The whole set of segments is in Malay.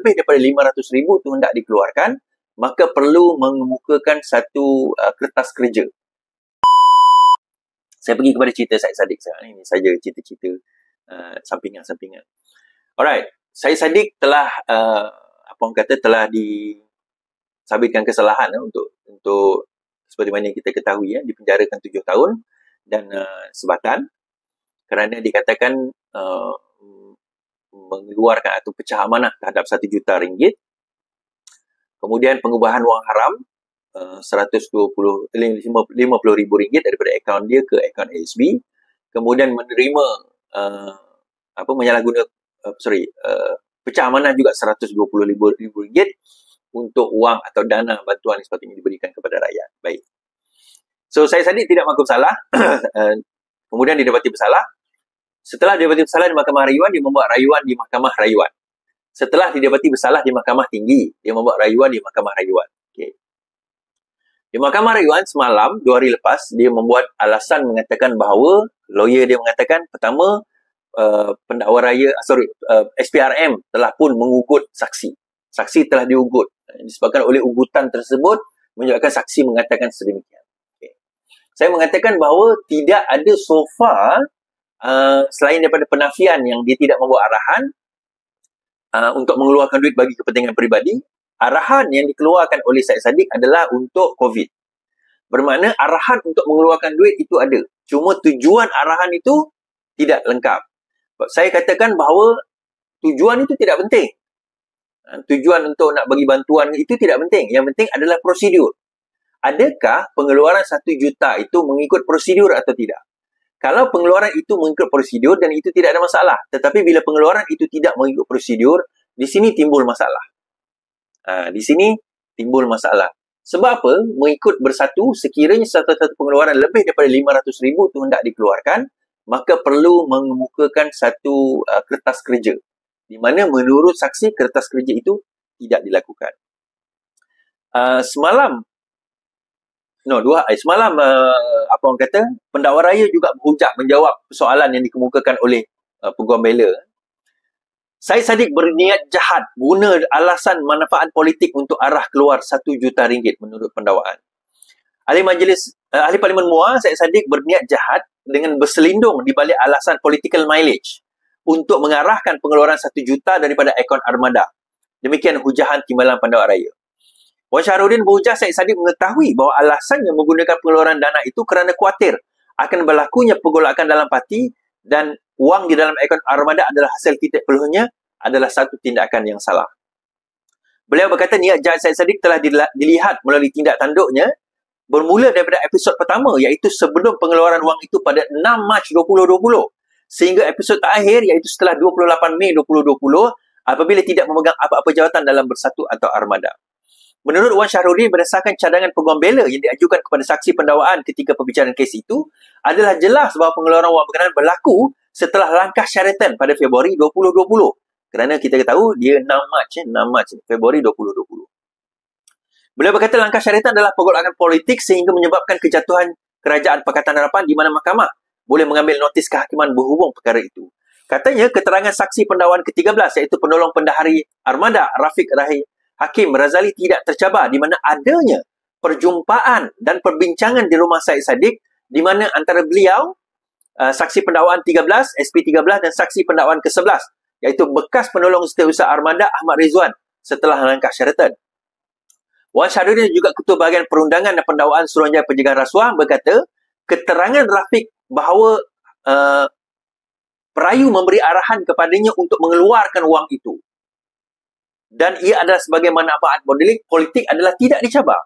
lebih daripada 500,000 tu hendak dikeluarkan, maka perlu mengemukakan satu kertas kerja. Saya pergi kepada cerita Syed Saddiq sekarang. Ini saja cerita-cerita sampingan-sampingan. Alright, Syed Saddiq telah telah disabitkan kesalahan untuk seperti mana kita ketahui, dipenjarakan 7 tahun dan sebatan kerana dikatakan mengeluarkan atau pecah amanah terhadap 1 juta ringgit. Kemudian pengubahan wang haram RM50,000 daripada akaun dia ke akaun ASB. Kemudian menerima pecah amanah juga RM120,000 untuk wang atau dana bantuan yang sepatutnya diberikan kepada rakyat. Baik. So, Syed Saddiq tidak mengaku bersalah. Kemudian didapati bersalah. Setelah didapati bersalah di Mahkamah Rayuan, dia membuat rayuan di Mahkamah Rayuan. Setelah didapati bersalah di Mahkamah Tinggi, dia membuat rayuan di Mahkamah Rayuan. Okay. Di Mahkamah Rayuan semalam, 2 hari lepas, dia membuat alasan mengatakan bahawa lawyer dia mengatakan, pertama, pendakwa raya, SPRM telah pun mengugut saksi. Saksi telah diugut. Disebabkan oleh ugutan tersebut, menyebabkan saksi mengatakan sedemikian. Okay. Saya mengatakan bahawa tidak ada so far, selain daripada penafian yang dia tidak membuat arahan untuk mengeluarkan duit bagi kepentingan peribadi, arahan yang dikeluarkan oleh Syed Saddiq adalah untuk COVID. Bermakna arahan untuk mengeluarkan duit itu ada. Cuma tujuan arahan itu tidak lengkap. Saya katakan bahawa tujuan itu tidak penting. Tujuan untuk nak bagi bantuan itu tidak penting. Yang penting adalah prosedur. Adakah pengeluaran 1 juta itu mengikut prosedur atau tidak? Kalau pengeluaran itu mengikut prosedur dan itu tidak ada masalah. Tetapi bila pengeluaran itu tidak mengikut prosedur, di sini timbul masalah. Di sini timbul masalah. Sebab apa? Mengikut bersatu, sekiranya satu-satu pengeluaran lebih daripada 500,000 itu hendak dikeluarkan, maka perlu mengemukakan satu kertas kerja. Di mana menurut saksi, kertas kerja itu tidak dilakukan. Semalam pendakwa raya juga berhujah menjawab soalan yang dikemukakan oleh peguam bela. Syed Saddiq berniat jahat guna alasan manfaat politik untuk arah keluar 1 juta ringgit menurut pendakwaan. Ahli Parlimen MUA, Syed Saddiq berniat jahat dengan berselindung di balik alasan political mileage untuk mengarahkan pengeluaran 1 juta daripada akaun armada. Demikian hujahan timbalan pendakwa raya. Wan Syahrudin berhujah Syed Saddiq mengetahui bahawa alasannya menggunakan pengeluaran dana itu kerana khawatir akan berlakunya pergolakan dalam parti dan wang di dalam akaun armada adalah hasil titik peluhnya adalah satu tindakan yang salah. Beliau berkata niat jahat Syed Saddiq telah dilihat melalui tindak tanduknya bermula daripada episod pertama iaitu sebelum pengeluaran wang itu pada 6 Mac 2020 sehingga episod terakhir iaitu setelah 28 Mei 2020 apabila tidak memegang apa-apa jawatan dalam Bersatu atau Armada. Menurut Wan Syahrudin, berdasarkan cadangan peguam bela yang diajukan kepada saksi pendakwaan ketika pembicaraan kes itu, adalah jelas bahawa pengeluaran wang berkenaan berlaku setelah langkah Sheraton pada Februari 2020. Kerana kita tahu dia 6 Mac Februari 2020. Beliau berkata langkah Sheraton adalah pergolakan politik sehingga menyebabkan kejatuhan Kerajaan Pakatan Harapan di mana mahkamah boleh mengambil notis kehakiman berhubung perkara itu. Katanya keterangan saksi pendakwaan ke-13 iaitu penolong pendahari Armada Rafiq Hakim Razali tidak tercabar di mana adanya perjumpaan dan perbincangan di rumah Syed Saddiq di mana antara beliau saksi pendakwaan 13, SP13 dan saksi pendakwaan ke-11 iaitu bekas penolong setiausaha Armada Ahmad Rizwan setelah langkah Sheraton. Wan Syahrudin juga Ketua Bahagian Perundangan dan Pendakwaan Suruhanjaya Pencegahan Rasuah berkata keterangan Rafiq bahawa perayu memberi arahan kepadanya untuk mengeluarkan wang itu dan ia adalah sebagai manfaat politik adalah tidak dicabar.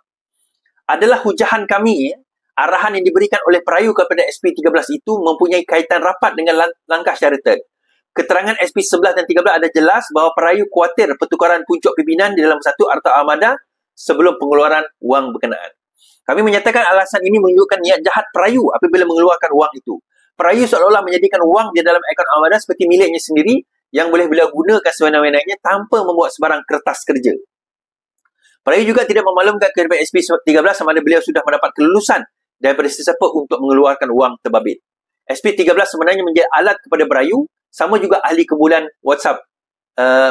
Adalah hujahan kami, arahan yang diberikan oleh perayu kepada SP13 itu mempunyai kaitan rapat dengan langkah Sheraton. Keterangan SP11 dan 13 ada jelas bahawa perayu khawatir pertukaran puncuk pimpinan di dalam satu atau armada sebelum pengeluaran wang berkenaan. Kami menyatakan alasan ini menunjukkan niat jahat perayu apabila mengeluarkan wang itu. Perayu seolah-olah menjadikan wang di dalam akaun armada seperti miliknya sendiri yang boleh beliau gunakan sewenang-wenangnya tanpa membuat sebarang kertas kerja. Perayu juga tidak memaklumkan kepada SP13 sama ada beliau sudah mendapat kelulusan daripada sesiapa untuk mengeluarkan wang terbabit. SP13 sebenarnya menjadi alat kepada perayu, sama juga ahli kumpulan WhatsApp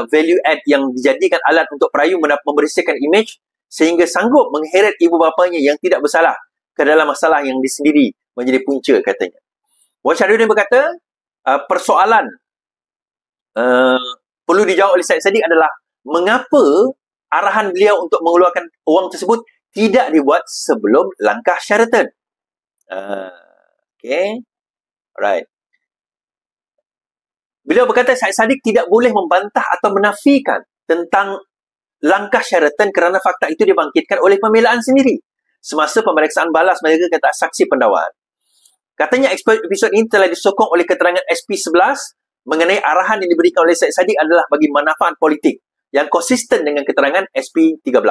value add yang dijadikan alat untuk perayu membersihkan imej sehingga sanggup mengheret ibu bapanya yang tidak bersalah ke dalam masalah yang disendiri menjadi punca, katanya. Wan Syahriudin berkata, persoalan perlu dijawab oleh Syed Saddiq adalah mengapa arahan beliau untuk mengeluarkan wang tersebut tidak dibuat sebelum langkah Sheraton. Okay. Alright. Beliau berkata Syed Saddiq tidak boleh membantah atau menafikan tentang langkah Sheraton kerana fakta itu dibangkitkan oleh pembelaan sendiri semasa pemeriksaan balas mereka kata saksi pendakwa. Katanya episod ini telah disokong oleh keterangan SP11 mengenai arahan yang diberikan oleh Syed Saddiq adalah bagi manfaat politik yang konsisten dengan keterangan SP13.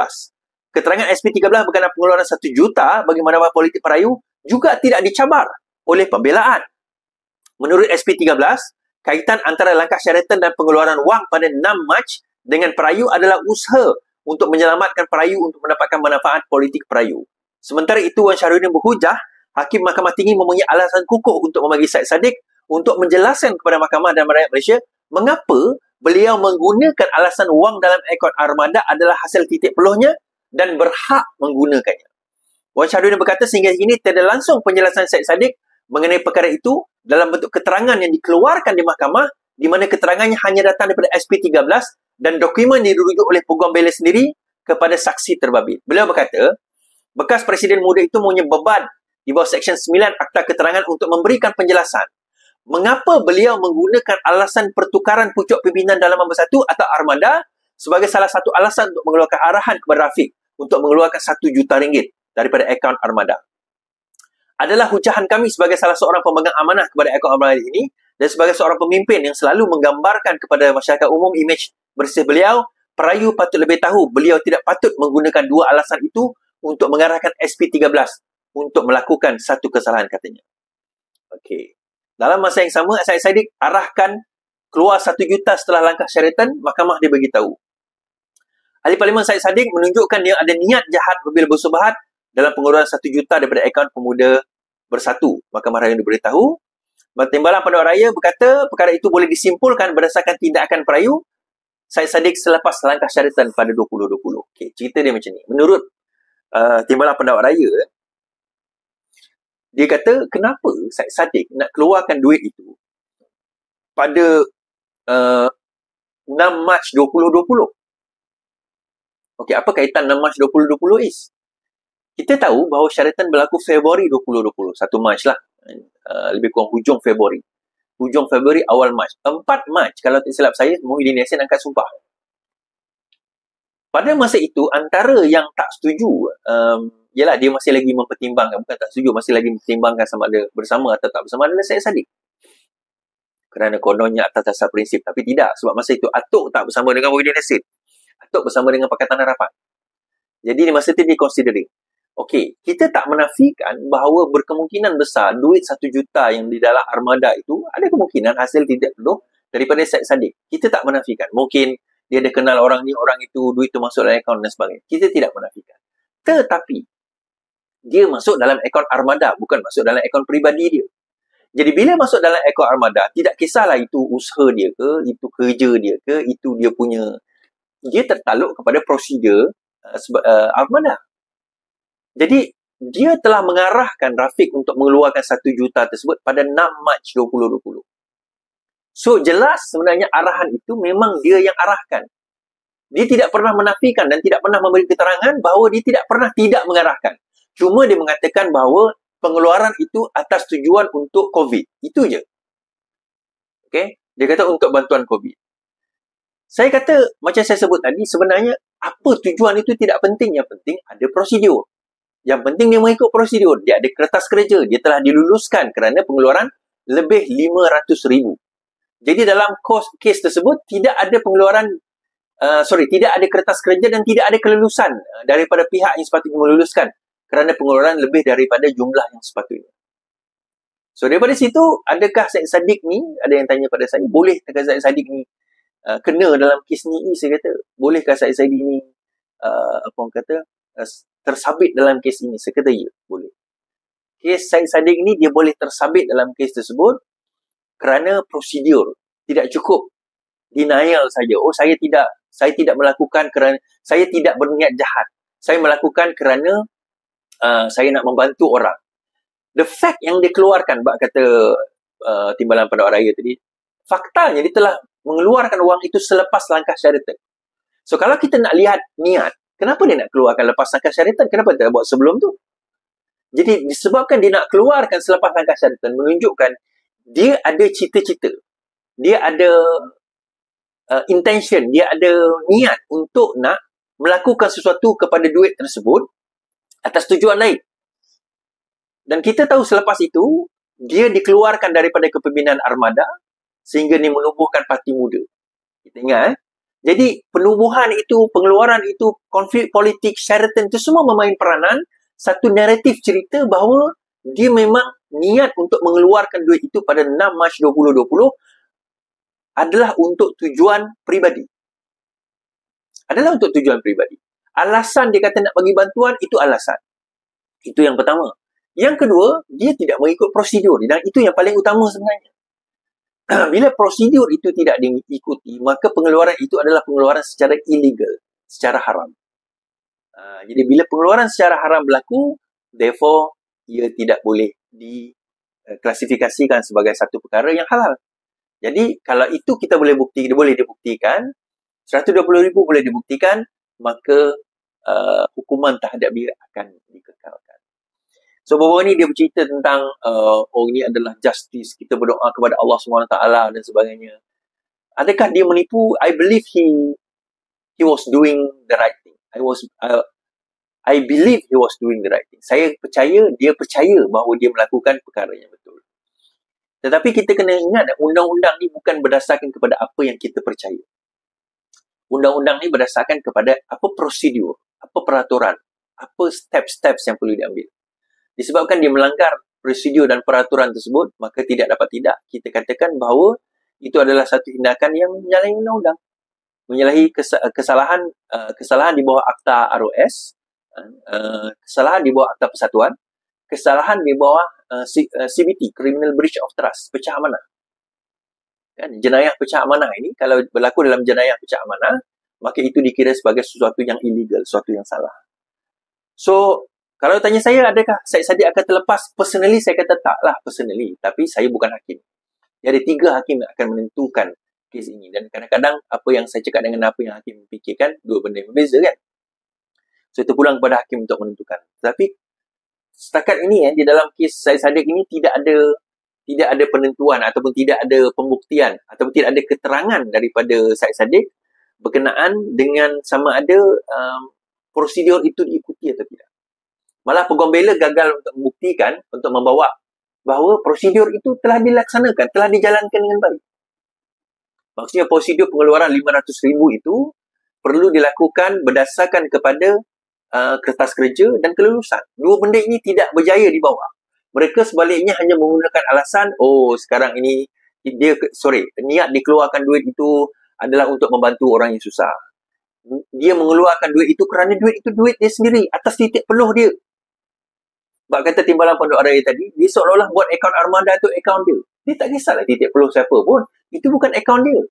Keterangan SP13 berkenaan pengeluaran 1 juta bagi manfaat politik perayu juga tidak dicabar oleh pembelaan. Menurut SP13, kaitan antara langkah Sheraton dan pengeluaran wang pada 6 Mac dengan perayu adalah usaha untuk menyelamatkan perayu untuk mendapatkan manfaat politik perayu. Sementara itu, Wan Syahriudin berhujah, Hakim Mahkamah Tinggi mempunyai alasan kukuh untuk memanggil Syed Saddiq untuk menjelaskan kepada Mahkamah dan rakyat Malaysia mengapa beliau menggunakan alasan wang dalam akaun armada adalah hasil titik peluhnya dan berhak menggunakannya. Wan Syahriudin berkata sehingga ini tiada langsung penjelasan Syed Saddiq mengenai perkara itu dalam bentuk keterangan yang dikeluarkan di mahkamah di mana keterangannya hanya datang daripada SP13 dan dokumen dirujuk oleh Peguam Bela sendiri kepada saksi terbabit. Beliau berkata, bekas Presiden muda itu mempunyai beban di bawah Seksyen 9 Akta Keterangan untuk memberikan penjelasan mengapa beliau menggunakan alasan pertukaran pucuk pimpinan Dalaman Bersatu atau armada sebagai salah satu alasan untuk mengeluarkan arahan kepada Rafiq untuk mengeluarkan RM1 juta daripada akaun armada. Adalah hujahan kami sebagai salah seorang pemegang amanah kepada akaun armada ini dan sebagai seorang pemimpin yang selalu menggambarkan kepada masyarakat umum imej bersih beliau, perayu patut lebih tahu beliau tidak patut menggunakan dua alasan itu untuk mengarahkan SP13 untuk melakukan satu kesalahan, katanya. Okey. Dalam masa yang sama, Syed Saddiq arahkan keluar 1 juta setelah langkah Sheraton, mahkamah dia beritahu. Ahli Parlimen Syed Saddiq menunjukkan dia ada niat jahat apabila bersubahat dalam pengeluaran 1 juta daripada akaun Pemuda Bersatu. Mahkamah Raya diberitahu. Timbalan Pendapat Raya berkata perkara itu boleh disimpulkan berdasarkan tindakan perayu Syed Saddiq selepas langkah Sheraton pada 2020. Okey, cerita dia macam ni. Menurut Timbalan Pendapat Raya, dia kata kenapa Syed Saddiq nak keluarkan duit itu pada 6 Mac 2020. Okey, apa kaitan 6 Mac 2020 is? Kita tahu bahawa Sheraton berlaku Februari 2020, 1 Mac lah. Lebih kurang hujung Februari. Hujung Februari, awal Mac. 4 Mac, kalau tak silap saya, Muhyiddin Yassin angkat sumpah. Pada masa itu, antara yang tak setuju, ialah dia masih lagi mempertimbangkan, bukan tak setuju, masih lagi mempertimbangkan sama ada bersama atau tak bersama adalah Syed Saddiq. Kerana kononnya atas dasar prinsip. Tapi tidak, sebab masa itu Atok tak bersama dengan Muhyiddin Yassin. Atok bersama dengan Pakatan Harapan. Jadi di masa itu dia considering. Okey, kita tak menafikan bahawa berkemungkinan besar duit 1 juta yang di dalam armada itu ada kemungkinan hasil tidak penuh daripada Syed Saddiq. Kita tak menafikan. Mungkin dia ada kenal orang ni, orang itu, duit itu masuk dalam akaun dan sebagainya. Kita tidak menafikan. Tetapi, dia masuk dalam akaun armada, bukan masuk dalam akaun peribadi dia. Jadi, bila masuk dalam akaun armada, tidak kisahlah itu usaha dia ke, itu kerja dia ke, itu dia punya, dia tertaluk kepada prosedur armada. Jadi, dia telah mengarahkan Rafiq untuk mengeluarkan 1 juta tersebut pada 6 Mac 2020. So, jelas sebenarnya arahan itu memang dia yang arahkan. Dia tidak pernah menafikan dan tidak pernah memberi keterangan bahawa dia tidak pernah tidak mengarahkan. Cuma dia mengatakan bahawa pengeluaran itu atas tujuan untuk COVID. Itu je. Okay? Dia kata untuk bantuan COVID. Saya kata, macam saya sebut tadi, sebenarnya apa tujuan itu tidak penting. Yang penting ada prosedur. Yang penting dia mengikut prosedur. Dia ada kertas kerja. Dia telah diluluskan kerana pengeluaran lebih 500,000. Jadi dalam kes tersebut tidak ada pengeluaran, tidak ada kertas kerja dan tidak ada kelulusan daripada pihak yang sepatutnya meluluskan kerana pengeluaran lebih daripada jumlah yang sepatutnya. So daripada situ, adakah Syed Saddiq ni, ada yang tanya pada saya, bolehkah Syed Saddiq ni kena dalam kes ni? Saya kata, bolehkah Syed Saddiq ni tersabit dalam kes ini? Saya kata ya, boleh. Kes Syed Saddiq ni dia boleh tersabit dalam kes tersebut kerana prosedur. Tidak cukup Denial saja. Oh, saya tidak melakukan kerana saya tidak berniat jahat. Saya melakukan kerana saya nak membantu orang. The fact yang dia keluarkan, bak kata Timbalan Pendapat Raya tadi, faktanya dia telah mengeluarkan wang itu selepas langkah syariatan. So, kalau kita nak lihat niat, kenapa dia nak keluarkan lepas langkah syariatan? Kenapa dia buat sebelum tu? Jadi, disebabkan dia nak keluarkan selepas langkah syariatan, menunjukkan dia ada cita-cita. Dia ada intention, dia ada niat untuk nak melakukan sesuatu kepada duit tersebut atas tujuan lain. Dan kita tahu selepas itu, dia dikeluarkan daripada kepimpinan armada sehingga dia menubuhkan parti muda. Kita ingat, jadi penubuhan itu, pengeluaran itu, konflik politik, Sheraton itu semua memain peranan satu naratif cerita bahawa dia memang niat untuk mengeluarkan duit itu pada 6 Mac 2020 adalah untuk tujuan peribadi. Adalah untuk tujuan peribadi. Alasan dia kata nak bagi bantuan, itu alasan. Itu yang pertama. Yang kedua, dia tidak mengikut prosedur. Dan itu yang paling utama sebenarnya. Bila prosedur itu tidak diikuti, maka pengeluaran itu adalah pengeluaran secara illegal, secara haram. Jadi bila pengeluaran secara haram berlaku, therefore, ia tidak boleh diklasifikasikan sebagai satu perkara yang halal. Jadi, kalau itu kita boleh dibuktikan, 120,000 boleh dibuktikan, maka hukuman terhadap dia akan dikekalkan. So, baru ni dia bercerita tentang ini adalah justice. Kita berdoa kepada Allah SWT dan sebagainya. Adakah dia menipu? I believe he was doing the right thing. I believe he was doing the right thing. Saya percaya, dia percaya bahawa dia melakukan perkara yang betul. Tetapi kita kena ingat, undang-undang ni bukan berdasarkan kepada apa yang kita percaya. Undang-undang ni berdasarkan kepada apa prosedur, apa peraturan, apa step-steps yang perlu diambil. Disebabkan dia melanggar prosedur dan peraturan tersebut, maka tidak dapat tidak kita katakan bahawa itu adalah satu tindakan yang menyalahi undang-undang. Menyalahi kesalahan di bawah Akta ROS, kesalahan di bawah Akta Persatuan, kesalahan di bawah CBT, Criminal Breach of Trust, pecah amanah. Kan, jenayah pecah amanah ini, kalau berlaku dalam jenayah pecah amanah, maka itu dikira sebagai sesuatu yang illegal, sesuatu yang salah. So, kalau tanya saya, adakah Syed Saddiq akan terlepas? Personally, saya kata taklah personally. Tapi saya bukan hakim. Jadi 3 hakim akan menentukan kes ini. Dan kadang-kadang apa yang saya cakap dengan apa yang hakim fikirkan, 2 benda yang berbeza kan. So, itu pulang kepada hakim untuk menentukan. Tapi setakat ini di dalam kes Syed Saddiq ini tidak ada penentuan ataupun tidak ada pembuktian ataupun tidak ada keterangan daripada Syed Saddiq berkenaan dengan sama ada prosedur itu diikuti atau tidak. Malah peguam bela gagal untuk membuktikan, untuk membawa bahawa prosedur itu telah dilaksanakan, telah dijalankan dengan baik. Maksudnya prosedur pengeluaran 500,000 itu perlu dilakukan berdasarkan kepada kertas kerja dan kelulusan. 2 benda ini tidak berjaya dibawa. Mereka sebaliknya hanya menggunakan alasan, sekarang ini niat dikeluarkan duit itu adalah untuk membantu orang yang susah. Dia mengeluarkan duit itu kerana duit itu duit dia sendiri, atas titik peluh dia. Sebab kata Timbalan Pendapat Raya tadi, dia seolah-olah buat akaun armada tu akaun dia. Dia tak kisahlah titik peluh siapa pun. Itu bukan akaun dia.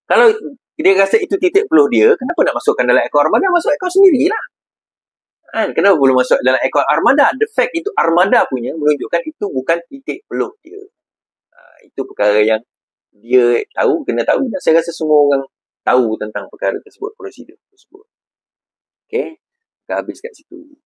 Kalau dia rasa itu titik peluh dia, kenapa nak masukkan dalam akaun armada? Masuk akaun sendirilah. Kenapa belum masuk dalam akaun armada? The fact itu armada punya menunjukkan itu bukan titik peluh dia. Itu perkara yang dia tahu, kena tahu. Dan saya rasa semua orang tahu tentang perkara tersebut, prosedur tersebut. Okay? Kita habis kat situ.